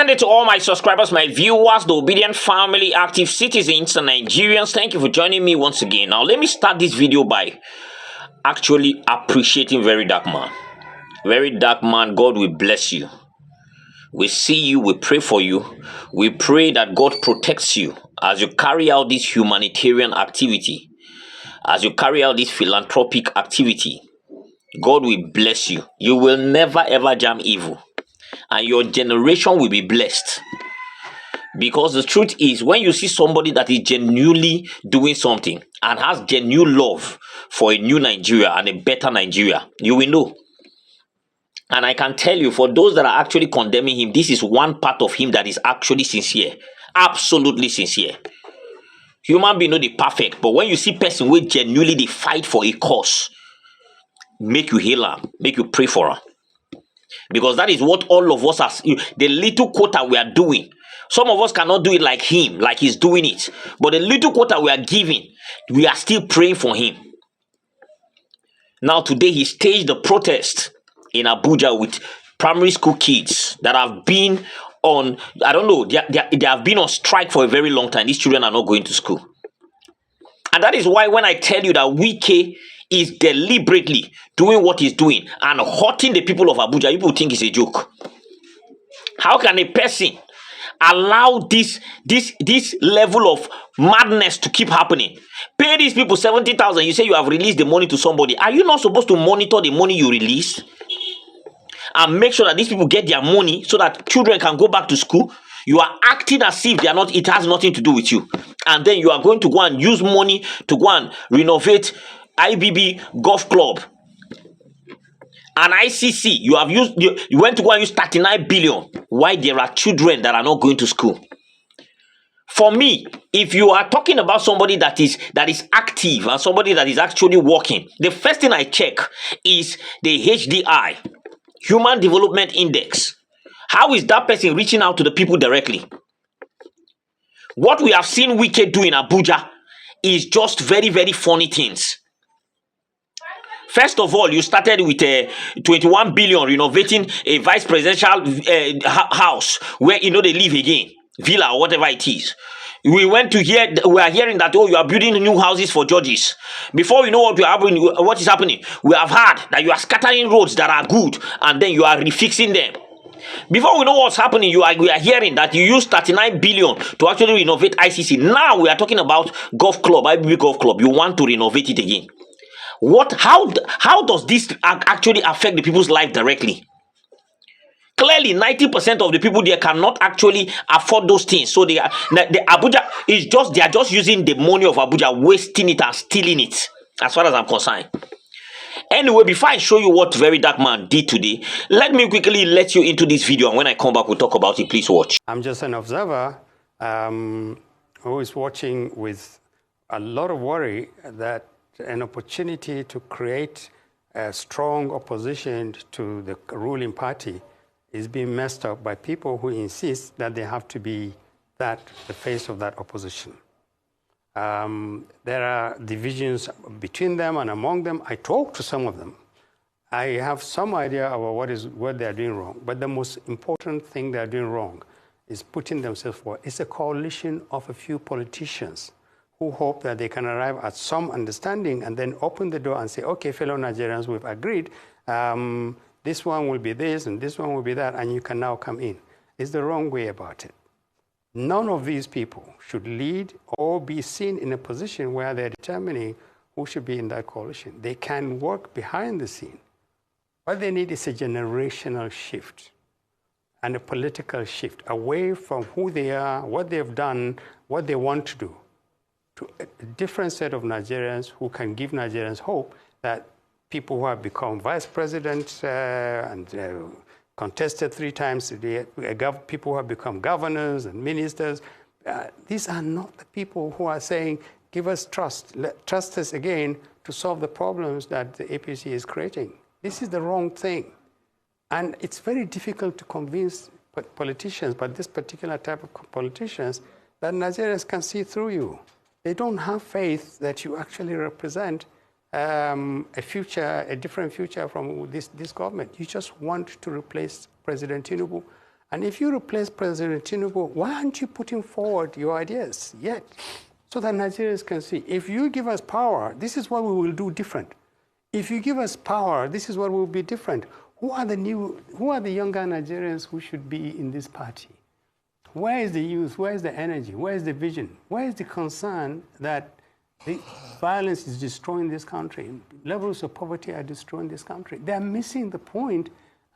Sunday to all my subscribers, my viewers, the obedient family, active citizens, and Nigerians. Thank you for joining me once again. Now, let me start this video by actually appreciating Very Dark Man. Very Dark Man, God will bless you. We see you, we pray for you. We pray that God protects you as you carry out this humanitarian activity, as you carry out this philanthropic activity. God will bless you. You will never ever jam evil. And your generation will be blessed. Because the truth is, when you see somebody that is genuinely doing something and has genuine love for a new Nigeria and a better Nigeria, you will know. And I can tell you, for those that are actually condemning him, this is one part of him that is actually sincere. Absolutely sincere. Human being no dey perfect, but when you see person wey genuinely dey fight for a cause, make you heal am, make you pray for am. Because that is what all of us are, the little quota we are doing. Some of us cannot do it like him, like he's doing it. But the little quota we are giving, we are still praying for him. Now today he staged a protest in Abuja with primary school kids that have been on, I don't know, they have been on strike for a very long time. These children are not going to school. And that is why when I tell you that Wike is deliberately doing what he's doing and hurting the people of Abuja, people think it's a joke. How can a person allow this level of madness to keep happening? Pay these people 70,000. You say you have released the money to somebody. Are you not supposed to monitor the money you release and make sure that these people get their money so that children can go back to school? You are acting as if they are not. It has nothing to do with you, and then you are going to go and use money to go and renovate IBB Golf Club and ICC. You have used. You went to go and use 39 billion. Why there are children that are not going to school? For me, if you are talking about somebody that is active and somebody that is actually working, the first thing I check is the HDI, Human Development Index. How is that person reaching out to the people directly? What we have seen Wike do in Abuja is just very, very funny things. First of all, you started with 21 billion renovating a vice presidential house where they live again, villa or whatever it is. We went to hear, we are hearing that, oh, you are building new houses for judges. Before we know what is happening, we have heard that you are scattering roads that are good and then you are refixing them. Before we know what's happening, we are hearing that you use 39 billion to actually renovate ICC. Now we are talking about golf club, IBB Golf Club. You want to renovate it again. How does this actually affect the people's life directly? Clearly, 90% of the people there cannot actually afford those things. So the Abuja is they are just using the money of Abuja, wasting it and stealing it, as far as I'm concerned. Anyway, before I show you what Very Dark Man did today, let me quickly let you into this video, and when I come back, we'll talk about it. Please watch. I'm just an observer who is watching with a lot of worry that an opportunity to create a strong opposition to the ruling party is being messed up by people who insist that they have to be the face of that opposition. There are divisions between them and among them. I talk to some of them. I have some idea about what they are doing wrong. But the most important thing they are doing wrong is putting themselves forward. It's a coalition of a few politicians who hope that they can arrive at some understanding and then open the door and say, okay, fellow Nigerians, we've agreed. This one will be this and this one will be that, and you can now come in. It's the wrong way about it. None of these people should lead or be seen in a position where they're determining who should be in that coalition. They can work behind the scene. What they need is a generational shift and a political shift away from who they are, what they've done, what they want to do, to a different set of Nigerians who can give Nigerians hope that people who have become vice president and contested 3 times, people who have become governors and ministers, these are not the people who are saying, give us trust, trust us again to solve the problems that the APC is creating. This is the wrong thing. And it's very difficult to convince politicians, but this particular type of politicians, that Nigerians can see through you. They don't have faith that you actually represent a different future from this government. You just want to replace President Tinubu And if you replace President Tinubu, why aren't you putting forward your ideas yet? So that Nigerians can see, if you give us power, this is what we will do different. If you give us power, this is what will be different. Who are the younger Nigerians who should be in this party? Where is the youth? Where is the energy? Where is the vision? Where is the concern that the violence is destroying this country? Levels of poverty are destroying this country. They are missing the point,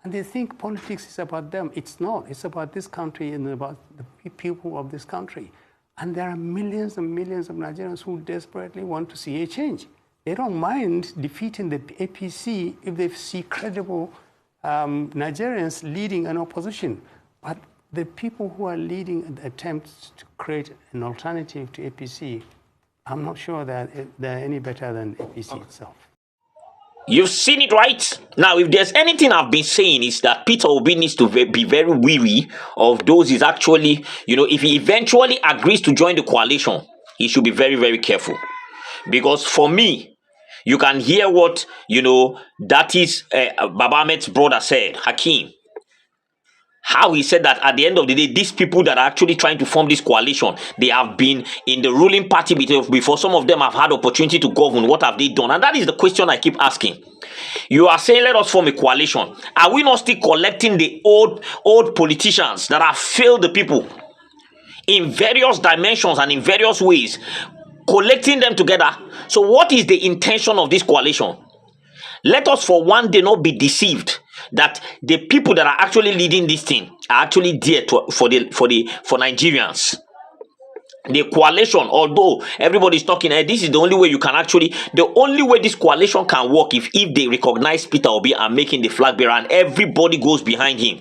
and they think politics is about them. It's not. It's about this country and about the people of this country. And there are millions and millions of Nigerians who desperately want to see a change. They don't mind defeating the APC if they see credible Nigerians leading an opposition. But the people who are leading attempts to create an alternative to APC, I'm not sure that they're any better than APC itself. You've seen it, right? Now, if there's anything I've been saying is that Peter Obi needs to be very weary of those he's actually, if he eventually agrees to join the coalition, he should be very, very careful. Because for me, you can hear what, that is Baba Ahmed's brother said, Hakeem. How he said that at the end of the day, these people that are actually trying to form this coalition, they have been in the ruling party before. Some of them have had opportunity to govern. What have they done? And that is the question I keep asking. You are saying, let us form a coalition. Are we not still collecting the old politicians that have failed the people in various dimensions and in various ways, collecting them together? So what is the intention of this coalition? Let us for one day not be deceived that the people that are actually leading this thing are actually there for Nigerians. The coalition, although everybody's talking, this is the only way you can the only way this coalition can work if they recognize Peter Obi and making the flag bearer and everybody goes behind him.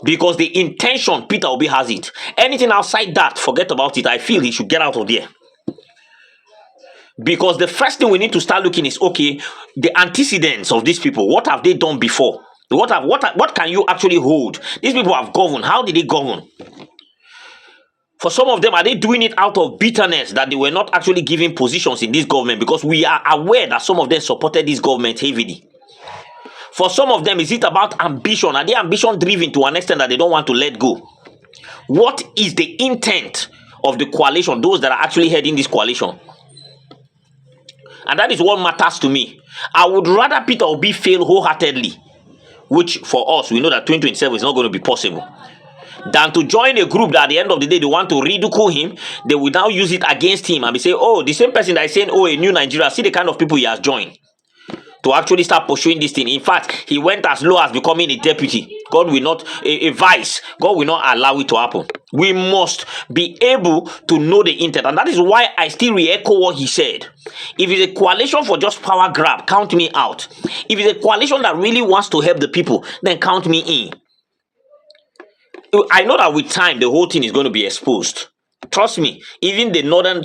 Because the intention, Peter Obi has it. Anything outside that, forget about it. I feel he should get out of there. Because the first thing we need to start looking is, okay, the antecedents of these people. What have they done before? What can you actually hold? These people have governed. How did they govern? For some of them, are they doing it out of bitterness that they were not actually given positions in this government? Because we are aware that some of them supported this government heavily. For some of them, is it about ambition? Are they ambition driven to an extent that they don't want to let go? What is the intent of the coalition, those that are actually heading this coalition? And that is what matters to me. I would rather Peter Obi fail wholeheartedly, which for us, we know that 2027 is not going to be possible, than to join a group that at the end of the day, they want to ridicule him. They will now use it against him and be saying, oh, the same person that is saying, oh, a new Nigeria, see the kind of people he has joined to actually start pursuing this thing. In fact, he went as low as becoming a deputy. God will not, a vice. God will not allow it to happen. We must be able to know the intent. And that is why I still re-echo what he said. If it's a coalition for just power grab, count me out. If it's a coalition that really wants to help the people, then count me in. I know that with time, the whole thing is going to be exposed. Trust me, even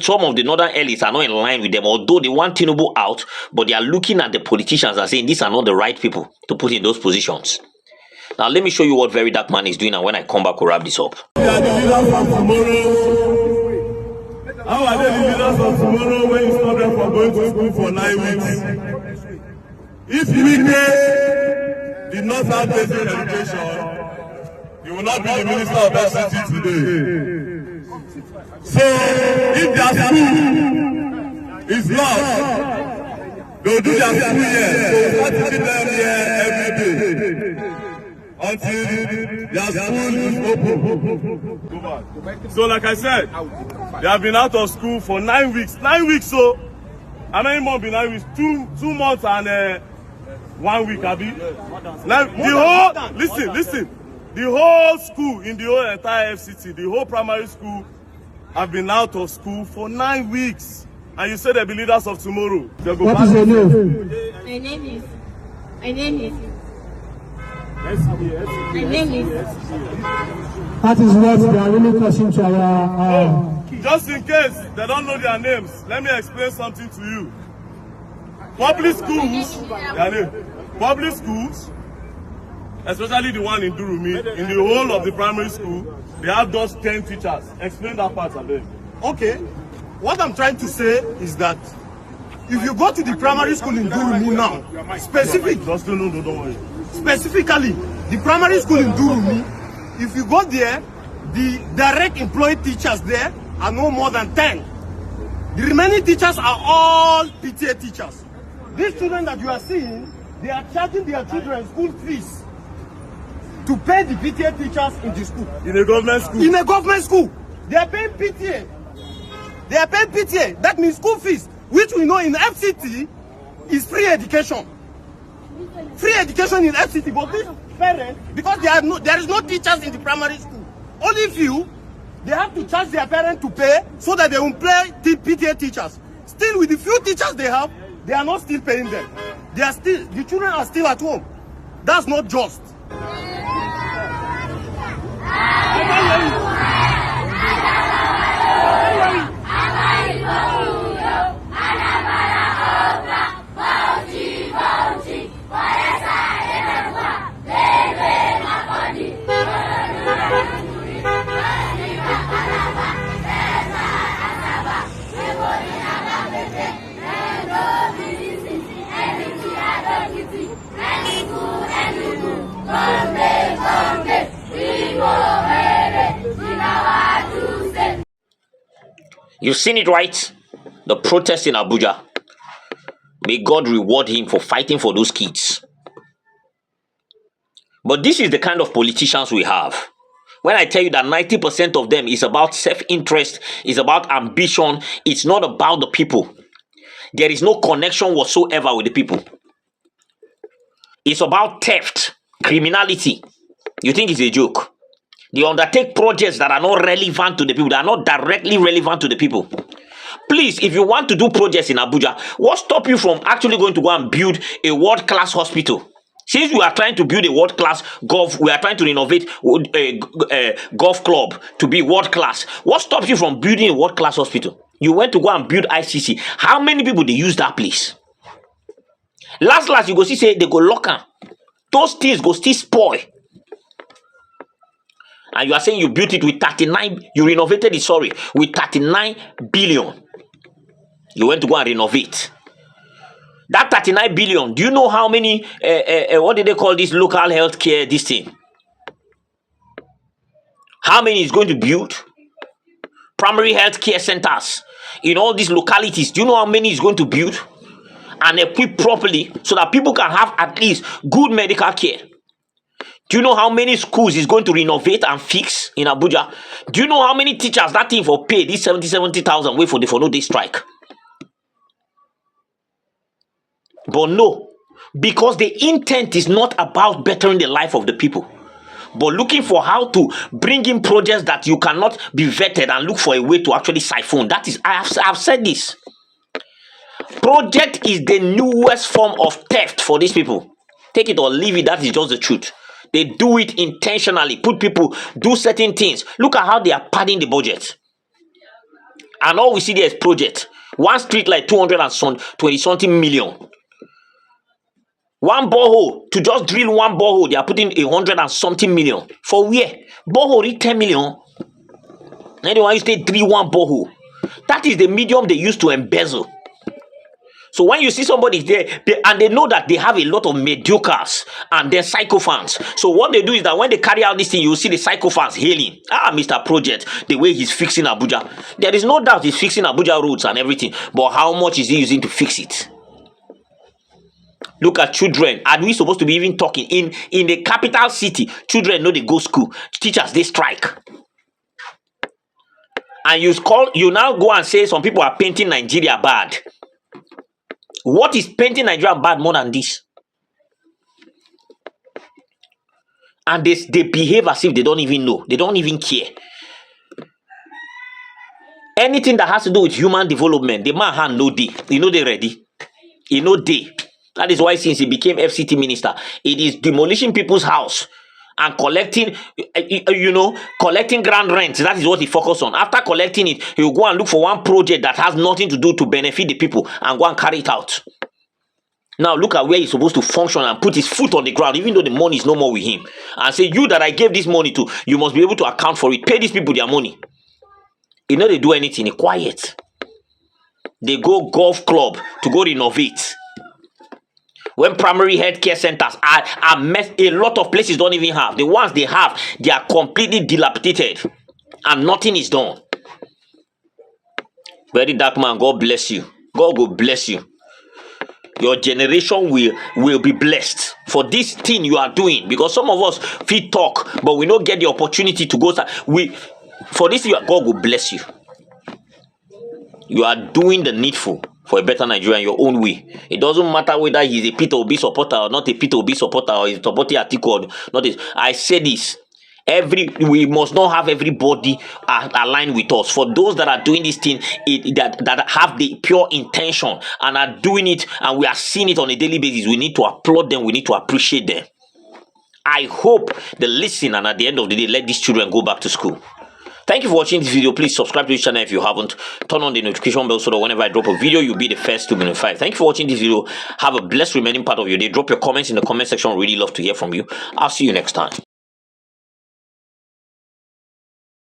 some of the northern elites are not in line with them, although they want Tinubu out, but they are looking at the politicians and saying these are not the right people to put in those positions. Now, let me show you what Very Dark Man is doing, and when I come back, we'll wrap this up. They are the leaders of tomorrow. How are they the leaders of tomorrow when you stop them from going to school for 9 weeks? If Wike did not have basic education, he will not be the minister of FCT today. So, if their school is lost, they'll do their school here. So, we start teaching them here every day until their school is open. So, like I said, they have been out of school for 9 weeks. 9 weeks, so how many months been 9 weeks? 2 months and 1 week, Abi. Listen. The whole school in the whole entire FCT, the whole primary school, have been out of school for 9 weeks. And you say they'll be leaders of tomorrow. What is your name? My name is. That is what they are really causing to our. Just in case they don't know their names, let me explain something to you. Public schools, especially the one in Durumi, in the whole of the primary school, they have just 10 teachers. Explain that part of it. Okay. What I'm trying to say is that if you go to the primary school in Durumi now, specifically, the primary school in Durumi, if you go there, the direct employed teachers there are no more than 10. The remaining teachers are all PTA teachers. These children that you are seeing, they are charging their children school fees to pay the PTA teachers in the school. In a government school? In a government school. They are paying PTA. They are paying PTA. That means school fees, which we know in FCT is free education. Free education in FCT, but these parents, because there is no teachers in the primary school, only few, they have to charge their parents to pay so that they will pay PTA teachers. Still, with the few teachers they have, they are not still paying them. The children are still at home. That's not just. You've seen it, right? The protest in Abuja. May God reward him for fighting for those kids. But this is the kind of politicians we have. When I tell you that 90% of them is about self-interest, is about ambition, it's not about the people. There is no connection whatsoever with the people. It's about theft, criminality. You think it's a joke? They undertake projects that are not relevant to the people, that are not directly relevant to the people. Please, if you want to do projects in Abuja, what stops you from actually going to go and build a world-class hospital? Since we are trying to build a world-class golf, we are trying to renovate a golf club to be world-class. What stops you from building a world-class hospital? You went to go and build ICC. How many people they use that place? Last, you go see say they go lock am. Those things go still spoil. And you are saying you built it with 39, you renovated it, sorry, with 39 billion. You went to go and renovate. That 39 billion, do you know how many, what did they call this local healthcare, this thing? How many is going to build? Primary healthcare centers in all these localities. Do you know how many is going to build? And equip properly so that people can have at least good medical care. Do you know how many schools is going to renovate and fix in Abuja? Do you know how many teachers that thing for pay this 70,000 wait for no day strike? But no, because the intent is not about bettering the life of the people, but looking for how to bring in projects that you cannot be vetted and look for a way to actually siphon. That is, I've said this. Project is the newest form of theft for these people. Take it or leave it, that is just the truth. They do it intentionally, put people, do certain things. Look at how they are padding the budget. And all we see there is project. One street like 220 something million. One borehole, to just drill one borehole, they are putting 100 and something million. For where? Borehole reach 10 million. Anyone you say 3-1 borehole. That is the medium they use to embezzle. So when you see somebody there, and they know that they have a lot of mediocres and they're sycophants. So what they do is that when they carry out this thing, you see the sycophants hailing. Mr. Project, the way he's fixing Abuja. There is no doubt he's fixing Abuja roads and everything. But how much is he using to fix it? Look at children. Are we supposed to be even talking? In the capital city, children know they go school. Teachers, they strike. And you now go and say some people are painting Nigeria bad. What is painting Nigeria bad more than this? And they behave as if they don't even know. They don't even care. Anything that has to do with human development, the man hand no day. You know they ready. You know they. That is why since he became FCT minister, it is demolishing people's house and collecting, collecting grand rent. That is what he focused on. After collecting it, he will go and look for one project that has nothing to do to benefit the people and go and carry it out. Now look at where he's supposed to function and put his foot on the ground, even though the money is no more with him. And say, you that I gave this money to, you must be able to account for it. Pay these people their money. You know they do anything, they're quiet. They go golf club to go renovate. When primary healthcare centers a lot of places don't even have. The ones they have, they are completely dilapidated and nothing is done. Very dark man, God bless you. God will bless you. Your generation will be blessed for this thing you are doing, because some of us feel talk, but we don't get the opportunity to go. For this, God will bless you. You are doing the needful for a better Nigeria in your own way. It doesn't matter whether he's a Peter Obi supporter or not a Peter Obi supporter, or he's supporting Atiku or not. I say this. We must not have everybody aligned with us. For those that are doing this thing, that have the pure intention and are doing it, and we are seeing it on a daily basis, we need to applaud them. We need to appreciate them. I hope they listen, and at the end of the day, let these children go back to school. Thank you for watching this video. Please subscribe to this channel if you haven't. Turn on the notification bell so that whenever I drop a video, you'll be the first to be notified. Thank you for watching this video. Have a blessed remaining part of your day. Drop your comments in the comment section. Really love to hear from you. I'll see you next time.